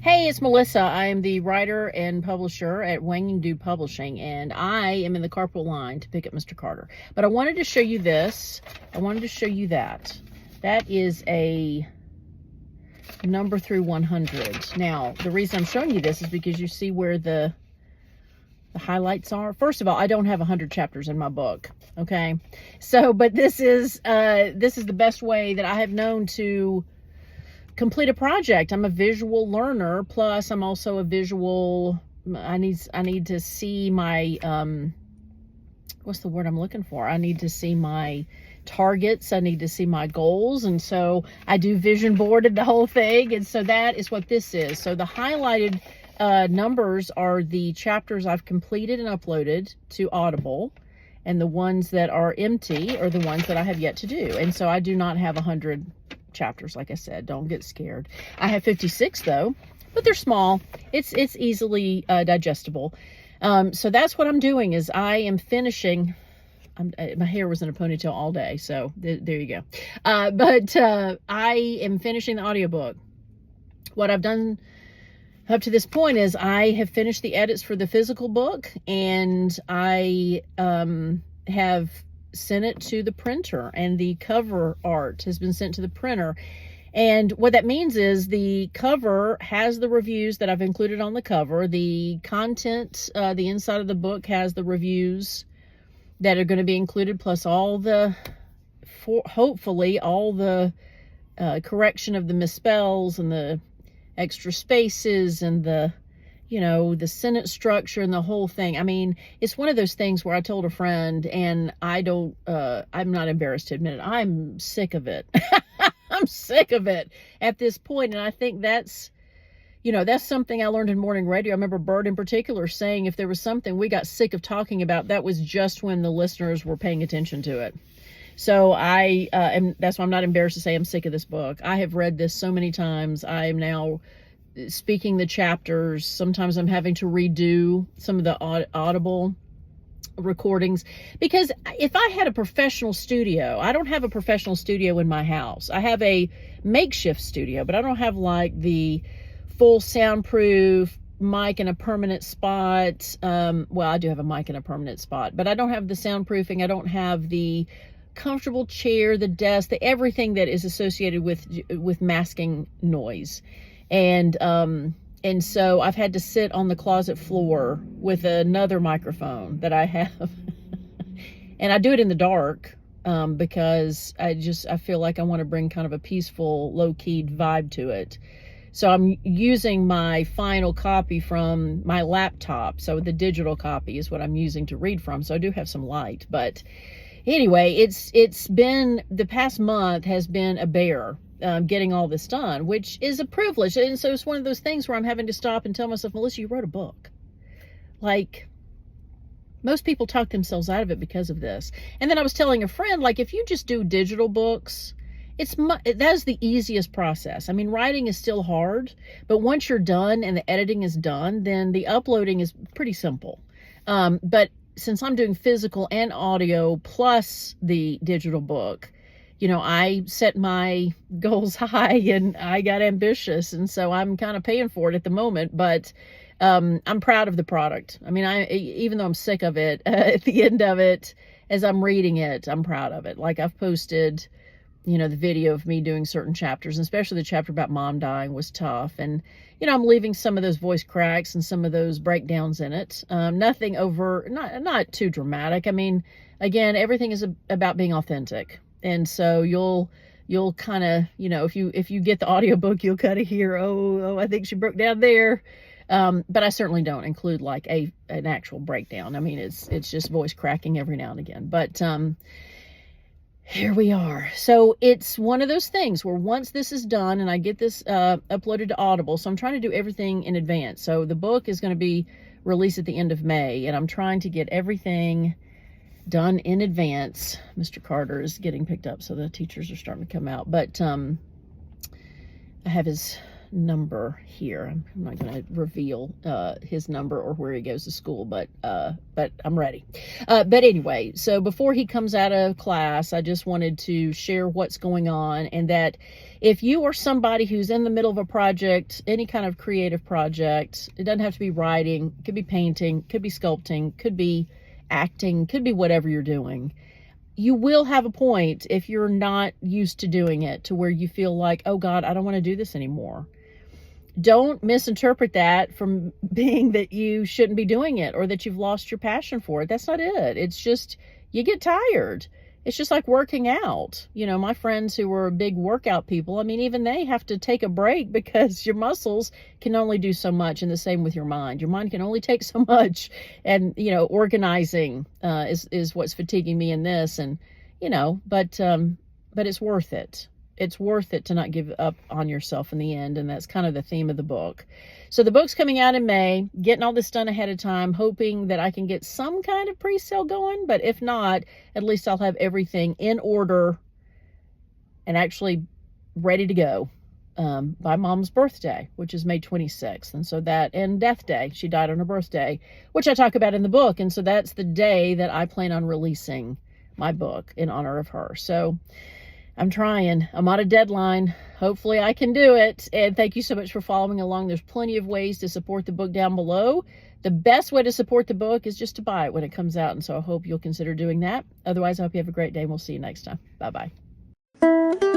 Hey, it's Melissa. I am the writer and publisher at Wanging Do Publishing, and I am in the carpool line to pick up Mr. Carter. But I wanted to show you this. I wanted to show you that. That is a number through 100. Now, the reason I'm showing you this is because you see where the highlights are. First of all, I don't have 100 chapters in my book, okay? So, but this is the best way that I have known to complete a project. I'm a visual learner, plus I'm also a visual, I need to see my, what's the word I'm looking for? I need to see my targets. I need to see my goals. And so I do vision boarded the whole thing. And so that is what this is. So the highlighted numbers are the chapters I've completed and uploaded to Audible. And the ones that are empty are the ones that I have yet to do. And so I do not have 100 chapters, like I said. Don't get scared. I have 56 though, but they're small. It's easily digestible. So that's what I'm doing is I am finishing. My hair was in a ponytail all day, so there you go. But I am finishing the audiobook. What I've done up to this point is I have finished the edits for the physical book, and I have sent it to the printer, and the cover art has been sent to the printer. And what that means is the cover has the reviews that I've included on the cover. The content, the inside of the book has the reviews that are going to be included, plus all the, hopefully all the correction of the misspells and the extra spaces and the, you know, the sentence structure and the whole thing. I mean, it's one of those things where I told a friend, and I'm not embarrassed to admit it, I'm sick of it. I'm sick of it at this point. And I think that's, you know, that's something I learned in morning radio. I remember Bert in particular saying if there was something we got sick of talking about, that was just when the listeners were paying attention to it. So that's why I'm not embarrassed to say I'm sick of this book. I have read this so many times. I am now speaking the chapters. Sometimes I'm having to redo some of the Audible recordings, because if I had a professional studio, I don't have a professional studio in my house. I have a makeshift studio, but I don't have like the full soundproof mic in a permanent spot. Well, I do have a mic in a permanent spot, but I don't have the soundproofing. I don't have the comfortable chair, the desk, the everything that is associated with masking noise. And so I've had to sit on the closet floor with another microphone that I have. And I do it in the dark, because I feel like I want to bring kind of a peaceful, low-keyed vibe to it. So I'm using my final copy from my laptop. So the digital copy is what I'm using to read from. So I do have some light, but anyway, it's been, the past month has been a bear. Getting all this done, which is a privilege. And so it's one of those things where I'm having to stop and tell myself, Melissa, you wrote a book. Like, most people talk themselves out of it because of this. And then I was telling a friend, like, if you just do digital books, that is the easiest process. I mean, writing is still hard, but once you're done and the editing is done, then the uploading is pretty simple. But since I'm doing physical and audio plus the digital book, you know, I set my goals high and I got ambitious. And so I'm kind of paying for it at the moment, but I'm proud of the product. I mean, even though I'm sick of it, at the end of it, as I'm reading it, I'm proud of it. Like, I've posted, you know, the video of me doing certain chapters, and especially the chapter about mom dying was tough. And, you know, I'm leaving some of those voice cracks and some of those breakdowns in it. Nothing over, not too dramatic. I mean, again, everything is about being authentic. And so you'll kind of, you know, if you get the audiobook, you'll kind of hear, oh, I think she broke down there. But I certainly don't include like an actual breakdown. I mean, it's just voice cracking every now and again. But here we are. So it's one of those things where once this is done and I get this uploaded to Audible, so I'm trying to do everything in advance. So the book is going to be released at the end of May, and I'm trying to get everything done in advance. Mr. Carter is getting picked up, so the teachers are starting to come out. But I have his number here. I'm not going to reveal his number or where he goes to school, but I'm ready. But anyway, so before he comes out of class, I just wanted to share what's going on, and that if you are somebody who's in the middle of a project, any kind of creative project, it doesn't have to be writing, it could be painting, could be sculpting, could be acting, could be whatever you're doing. You will have a point if you're not used to doing it to where you feel like, oh God, I don't want to do this anymore. Don't misinterpret that from being that you shouldn't be doing it or that you've lost your passion for it. That's not it. It's just, you get tired. It's just like working out. You know, my friends who were big workout people, I mean, even they have to take a break because your muscles can only do so much, and the same with your mind. Your mind can only take so much, and, you know, organizing is what's fatiguing me in this, and, you know, but it's worth it. It's worth it to not give up on yourself in the end, and that's kind of the theme of the book. So the book's coming out in May, getting all this done ahead of time, hoping that I can get some kind of pre-sale going, but if not, at least I'll have everything in order and actually ready to go by Mom's birthday, which is May 26th. And so that, and Death Day, she died on her birthday, which I talk about in the book, and so that's the day that I plan on releasing my book in honor of her. So I'm trying. I'm on a deadline. Hopefully I can do it. And thank you so much for following along. There's plenty of ways to support the book down below. The best way to support the book is just to buy it when it comes out. And so I hope you'll consider doing that. Otherwise, I hope you have a great day, and we'll see you next time. Bye-bye.